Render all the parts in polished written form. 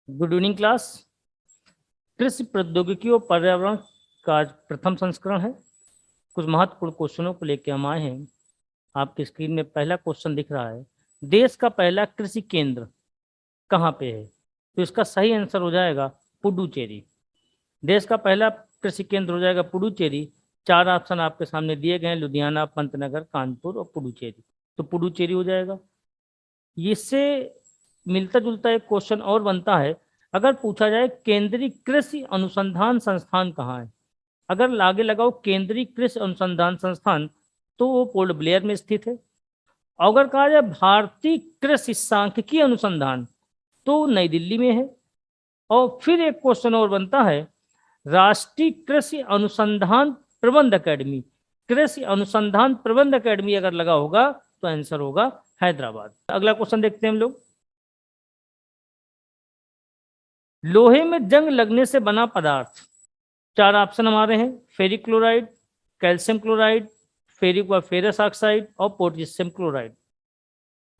Good evening class. कृषि प्रौद्योगिकी और पर्यावरण का प्रथम संस्करण है। कुछ महत्वपूर्ण क्वेश्चनों को लेकर हम आए हैं। आपकी स्क्रीन में पहला क्वेश्चन दिख रहा है, देश का पहला कृषि केंद्र कहाँ पे है? तो इसका सही आंसर हो जाएगा पुडुचेरी। देश का पहला कृषि केंद्र हो जाएगा पुडुचेरी। 4 ऑप्शन आपके सामने दिए गए हैं, लुधियाना, पंतनगर, कानपुर और पुडुचेरी। तो पुडुचेरी हो जाएगा। इससे मिलता जुलता एक क्वेश्चन और बनता है, अगर पूछा जाए केंद्रीय कृषि अनुसंधान संस्थान कहाँ है? अगर आगे लगाओ केंद्रीय कृषि अनुसंधान संस्थान, तो वो पोर्ट ब्लेयर में स्थित है। अगर कहा जाए भारतीय कृषि सांख्यिकी अनुसंधान, तो नई दिल्ली में है। और फिर एक क्वेश्चन और बनता है, राष्ट्रीय कृषि अनुसंधान प्रबंध अकेडमी, कृषि अनुसंधान प्रबंध अकेडमी अगर लगा होगा तो आंसर होगा हैदराबाद। अगला क्वेश्चन देखते हैं हम लोग। लोहे में जंग लगने से बना पदार्थ, 4 ऑप्शन हमारे हैं, ferric chloride, calcium chloride, ferric व फेरस ऑक्साइड और पोटेशियम क्लोराइड।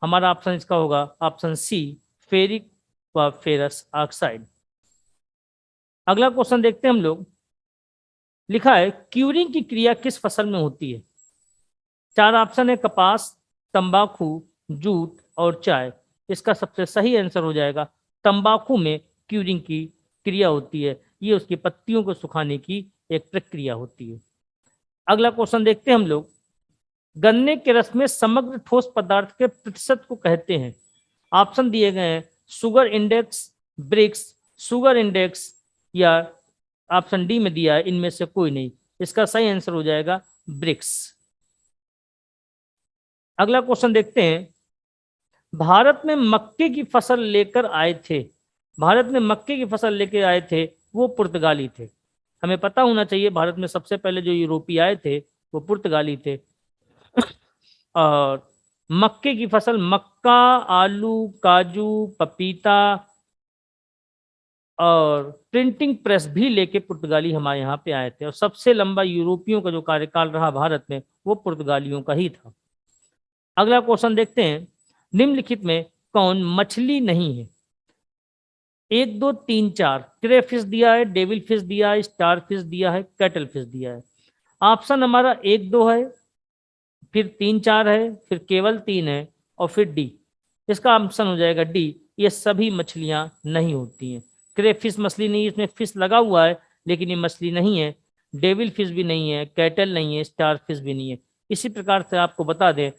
हमारा ऑप्शन इसका होगा ऑप्शन सी, फेरिक व फेरस ऑक्साइड। अगला क्वेश्चन देखते हैं हम लोग। लिखा है क्यूरिंग की क्रिया किस फसल में होती है? 4 ऑप्शन है, कपास, तंबाकू, जूट और चाय। इसका सबसे सही आंसर हो जाएगा तंबाकू में क्यूरिंग की क्रिया होती है। ये उसकी पत्तियों को सुखाने की एक प्रक्रिया होती है। अगला क्वेश्चन देखते हैं हम लोग। गन्ने के रस में समग्र ठोस पदार्थ के प्रतिशत को कहते हैं। ऑप्शन दिए गए हैं, sugar index, brix, sugar index या ऑप्शन डी में दिया है इनमें से कोई नहीं। इसका सही आंसर हो जाएगा ब्रिक्स। अगला क्वेश्चन देखते हैं। भारत में मक्के की फसल लेकर आए थे, भारत में मक्के की फसल लेकर आए थे वो पुर्तगाली थे। हमें पता होना चाहिए भारत में सबसे पहले जो यूरोपीय आए थे वो पुर्तगाली थे। और मक्के की फसल, मक्का, आलू, काजू, पपीता और प्रिंटिंग प्रेस भी लेके पुर्तगाली हमारे यहाँ पे आए थे। और सबसे लंबा यूरोपियों का जो कार्यकाल रहा भारत में वो पुर्तगालियों का ही था। अगला क्वेश्चन देखते हैं। निम्नलिखित में कौन मछली नहीं है? 1 2 3 4 क्रे फिश दिया है, डेविल फिश दिया है, स्टार फिश दिया है, कैटल फिश दिया है। ऑप्शन हमारा 1 2 है, फिर 3 4 है, फिर केवल 3 है और फिर डी। इसका ऑप्शन हो जाएगा डी, ये सभी मछलियां नहीं होती हैं। क्रे फिश मछली नहीं, इसमें फिश लगा हुआ है लेकिन ये मछली नहीं है। डेविल फिश भी नहीं है, कैटल नहीं है, स्टार फिश भी नहीं है। इसी प्रकार से आपको बता दें,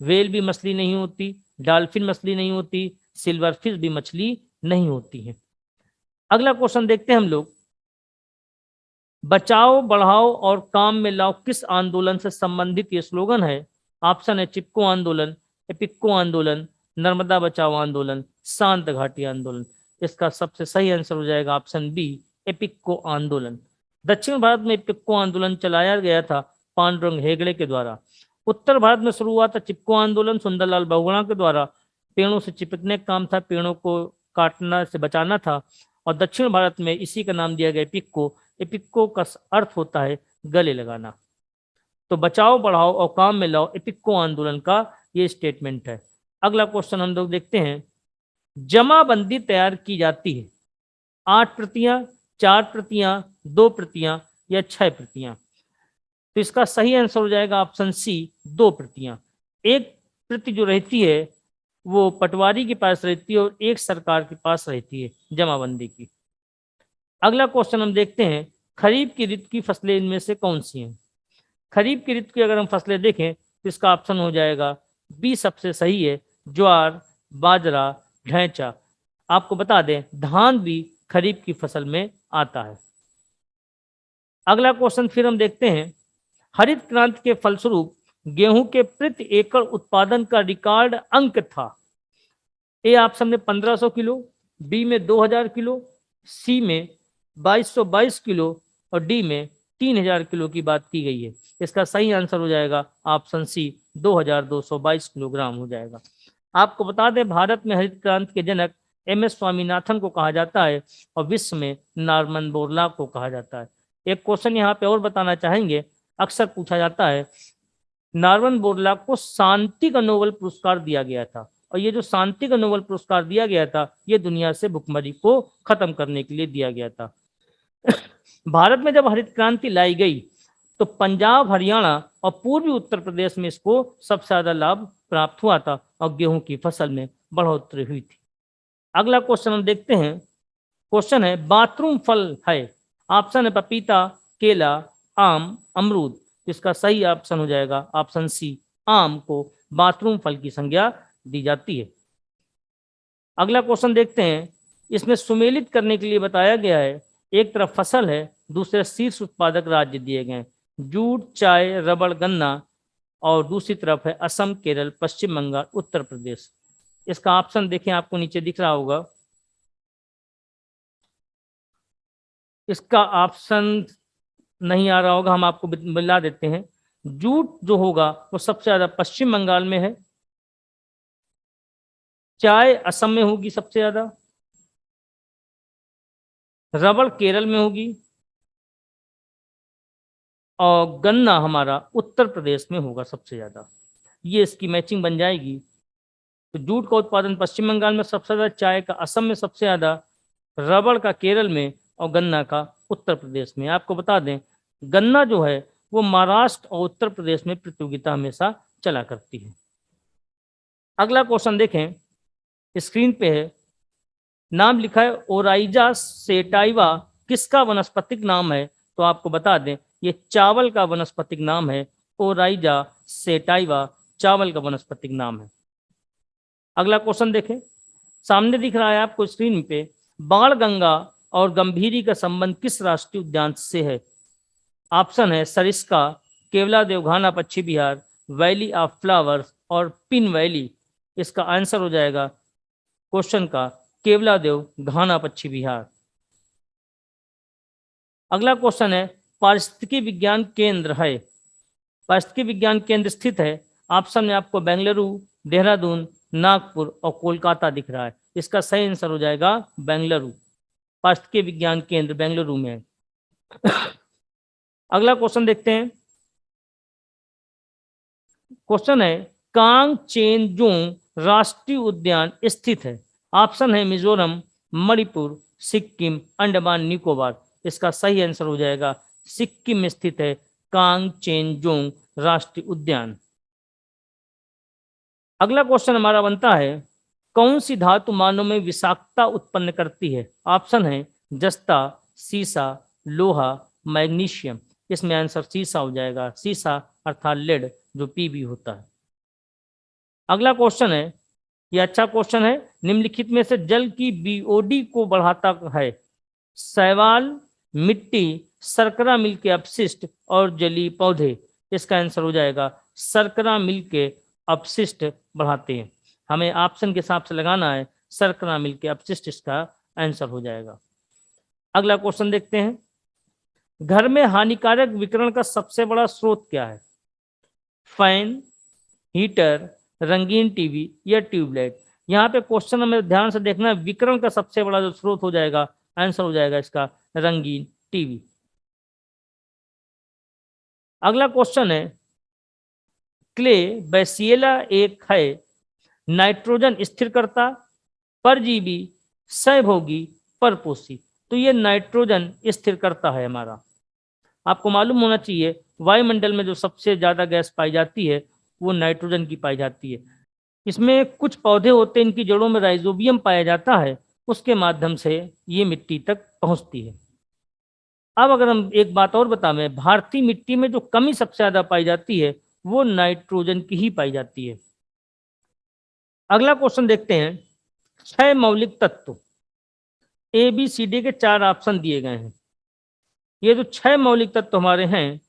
वेल भी मछली नहीं होती, डॉल्फिन मछली नहीं होती, सिल्वर फिश भी मछली नहीं होती है। अगला क्वेश्चन देखते हैं हम लोग। बचाओ बढ़ाओ और काम में लाओ किस आंदोलन से संबंधित ये स्लोगन है? ऑप्शन है, चिपको आंदोलन, एपिक्को आंदोलन, नर्मदा बचाओ आंदोलन, शांत घाटी आंदोलन। इसका सबसे सही आंसर हो जाएगा ऑप्शन बी, एपिक्को आंदोलन। दक्षिण भारत में एपिक्को आंदोलन चलाया गया था पांडुरंग हेगड़े के द्वारा। उत्तर भारत में शुरू हुआ था चिपको आंदोलन सुंदरलाल बहुगुणा के द्वारा। पेड़ों से चिपकने का काम था, पेड़ों को काटना से बचाना था। और दक्षिण भारत में इसी का नाम दिया गया एपिक्को। एपिक्को का अर्थ होता है गले लगाना। तो बचाओ बढ़ाओ और काम में लाओ एपिक्को आंदोलन का ये स्टेटमेंट है। अगला क्वेश्चन हम लोग देखते हैं। जमाबंदी तैयार की जाती है 8 प्रतियां, 4 प्रतियां, 2 प्रतियां या 6 प्रतियां? तो इसका सही आंसर हो जाएगा ऑप्शन सी, 2 प्रतियां। एक प्रति जो रहती है वो पटवारी के पास रहती है और एक सरकार के पास रहती है जमाबंदी की। अगला क्वेश्चन हम देखते हैं। खरीफ की ऋतु की फसलें इनमें से कौन सी हैं? खरीफ की ऋतु की अगर हम फसलें देखें तो इसका ऑप्शन हो जाएगा बी, सबसे सही है, ज्वार, बाजरा, ढैंचा। आपको बता दें धान भी खरीफ की फसल में आता है। अगला क्वेश्चन फिर हम देखते हैं। हरित क्रांति के फलस्वरूप गेहूं के प्रति एकड़ उत्पादन का रिकॉर्ड अंक था। ए ऑप्शन में 1500 किलो, बी में 2000 किलो, सी में 2222 किलो और डी में 3000 किलो की बात की गई है। इसका सही आंसर हो जाएगा ऑप्शन सी, 2222 किलोग्राम हो जाएगा। आपको बता दें भारत में हरित क्रांति के जनक एम.एस. स्वामीनाथन को कहा जाता है और विश्व में नॉर्मन बोरलॉग को कहा जाता है। एक क्वेश्चन यहाँ पे और बताना चाहेंगे, अक्सर पूछा जाता है, नॉर्मन बोरलॉग को शांति का नोबेल पुरस्कार दिया गया था, और ये जो शांति का नोबेल पुरस्कार दिया गया था ये दुनिया से भुखमरी को खत्म करने के लिए दिया गया था। भारत में जब हरित क्रांति लाई गई तो पंजाब, हरियाणा और पूर्वी उत्तर प्रदेश में इसको सबसे ज्यादा लाभ प्राप्त हुआ था और गेहूं की फसल में बढ़ोतरी हुई थी। अगला क्वेश्चन हम देखते हैं। क्वेश्चन है बाथरूम फल है। ऑप्शन है पपीता, केला, आम, अमरूद। इसका सही ऑप्शन हो जाएगा ऑप्शन सी, आम को बाथरूम फल की संज्ञा दी जाती है। अगला क्वेश्चन देखते हैं। इसमें सुमेलित करने के लिए बताया गया है, एक तरफ फसल है, दूसरे शीर्ष उत्पादक राज्य दिए गए, जूट, चाय, रबड़, गन्ना, और दूसरी तरफ है असम, केरल, पश्चिम बंगाल, उत्तर प्रदेश। इसका ऑप्शन देखें, आपको नीचे दिख रहा होगा। इसका ऑप्शन नहीं आ रहा होगा, हम आपको मिला देते हैं। जूट जो होगा वो सबसे ज्यादा पश्चिम बंगाल में है, चाय असम में होगी सबसे ज्यादा, रबड़ केरल में होगी, और गन्ना हमारा उत्तर प्रदेश में होगा सबसे ज्यादा। ये इसकी मैचिंग बन जाएगी। तो जूट का उत्पादन पश्चिम बंगाल में सबसे ज्यादा, चाय का असम में सबसे ज्यादा, रबड़ का केरल में, और गन्ना का उत्तर प्रदेश में। आपको बता दें गन्ना जो है वो महाराष्ट्र और उत्तर प्रदेश में प्रतियोगिता हमेशा चला करती है। अगला क्वेश्चन देखें, स्क्रीन पे है, नाम लिखा है ओराइजा सेटाइवा, किसका वनस्पतिक नाम है? तो आपको बता दें ये चावल का वनस्पतिक नाम है। ओराइजा सेटाइवा चावल का वनस्पतिक नाम है। अगला क्वेश्चन देखें, सामने दिख रहा है आपको स्क्रीन पे, बाणगंगा और गंभीरी का संबंध किस राष्ट्रीय उद्यान से है? ऑप्शन है सरिस्का, केवलादेव घाना पश्चिम बिहार, वैली ऑफ फ्लावर्स और पिन वैली। इसका आंसर हो जाएगा क्वेश्चन का केवलादेव घाना पश्चिम बिहार। अगला क्वेश्चन है पारिस्थितिकी विज्ञान केंद्र है, पारिस्थितिकी विज्ञान केंद्र स्थित है। ऑप्शन में आपको बेंगलुरु, देहरादून, नागपुर और कोलकाता दिख रहा है। इसका सही आंसर हो जाएगा बेंगलुरु, पारिस्थितिकी विज्ञान केंद्र बेंगलुरु में है। अगला क्वेश्चन देखते हैं। क्वेश्चन है कांगचेनजुंग राष्ट्रीय उद्यान स्थित है। ऑप्शन है मिजोरम, मणिपुर, सिक्किम, अंडमान निकोबार। इसका सही आंसर हो जाएगा सिक्किम में स्थित है कांगचेनजुंग राष्ट्रीय उद्यान। अगला क्वेश्चन हमारा बनता है कौन सी धातु मानव में विषाक्तता उत्पन्न करती है? ऑप्शन है जस्ता, सीसा, लोहा, मैग्नीशियम। इसमें आंसर सीसा हो जाएगा, सीसा अर्थात लेड जो पीबी होता है। अगला क्वेश्चन है, यह अच्छा क्वेश्चन है, निम्नलिखित में से जल की बीओडी को बढ़ाता है? शैवाल, मिट्टी, शर्करा मिल के अपशिष्ट और जलीय पौधे। इसका आंसर हो जाएगा शर्करा मिल के अपशिष्ट बढ़ाते हैं। हमें ऑप्शन के हिसाब से लगाना है, शर्करा मिल के अपशिष्ट इसका आंसर हो जाएगा। अगला क्वेश्चन देखते हैं, घर में हानिकारक विकिरण का सबसे बड़ा स्रोत क्या है? फैन, हीटर, रंगीन टीवी या ट्यूबलाइट। यहाँ पे क्वेश्चन में ध्यान से देखना है, विकिरण का सबसे बड़ा जो स्रोत हो जाएगा, आंसर हो जाएगा इसका रंगीन टीवी। अगला क्वेश्चन है क्ले बैसिएला एक है नाइट्रोजन स्थिरकर्ता, परजीवी, सहभोगी, परपोषी। तो ये नाइट्रोजन स्थिरकर्ता है हमारा। आपको मालूम होना चाहिए वायुमंडल में जो सबसे ज्यादा गैस पाई जाती है वो नाइट्रोजन की पाई जाती है। इसमें कुछ पौधे होते हैं, इनकी जड़ों में राइजोबियम पाया जाता है, उसके माध्यम से ये मिट्टी तक पहुंचती है। अब अगर हम एक बात और बताएं, भारतीय मिट्टी में जो कमी सबसे ज्यादा पाई जाती है वो नाइट्रोजन की ही पाई जाती है। अगला क्वेश्चन देखते हैं, 6 मौलिक तत्व, ए बी सी डी के 4 ऑप्शन दिए गए हैं। ये जो 6 मौलिक तत्व हमारे हैं,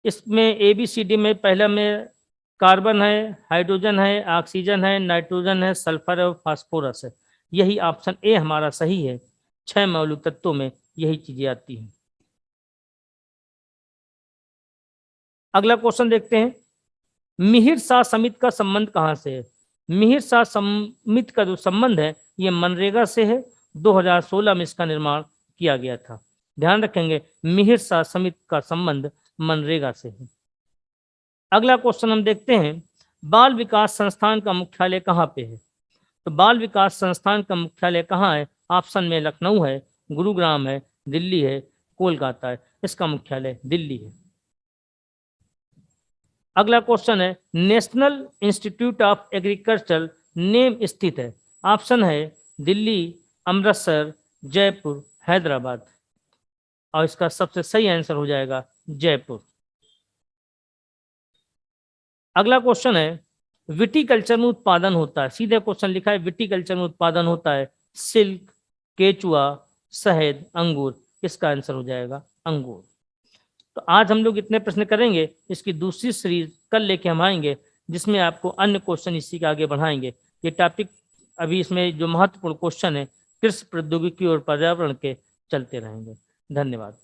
इसमें ए बी सी डी में पहला में कार्बन है, हाइड्रोजन है, ऑक्सीजन है, नाइट्रोजन है, सल्फर है और फास्फोरस है। यही ऑप्शन ए हमारा सही है। 6 मौलिक तत्वों में यही चीजें आती हैं। अगला क्वेश्चन देखते हैं, मिहिर शाह समिति का संबंध कहाँ से है? मिहिर शाह समिति का जो संबंध है ये मनरेगा से है। 2016 में इसका निर्माण किया गया था। ध्यान रखेंगे मिहिर शाह समिति का संबंध मनरेगा से है। अगला क्वेश्चन हम देखते हैं, बाल विकास संस्थान का मुख्यालय कहाँ पे है? तो बाल विकास संस्थान का मुख्यालय कहाँ है? ऑप्शन में लखनऊ है, गुरुग्राम है, दिल्ली है, कोलकाता है। इसका मुख्यालय दिल्ली है। अगला क्वेश्चन है, national institute of agriculture name स्थित है? ऑप्शन है दिल्ली, अमृतसर, जयपुर, हैदराबाद। और इसका सबसे सही आंसर हो जाएगा जयपुर। अगला क्वेश्चन है, विटीकल्चर में उत्पादन होता है, सीधे क्वेश्चन लिखा है, विटीकल्चर में उत्पादन होता है सिल्क, केचुआ, शहद, अंगूर। इसका आंसर हो जाएगा अंगूर। तो आज हम लोग इतने प्रश्न करेंगे। इसकी दूसरी सीरीज कल लेके हम आएंगे, जिसमें आपको अन्य क्वेश्चन इसी के आगे बढ़ाएंगे। ये टॉपिक अभी इसमें जो महत्वपूर्ण क्वेश्चन है कृषि प्रौद्योगिकी और पर्यावरण के चलते रहेंगे। धन्यवाद।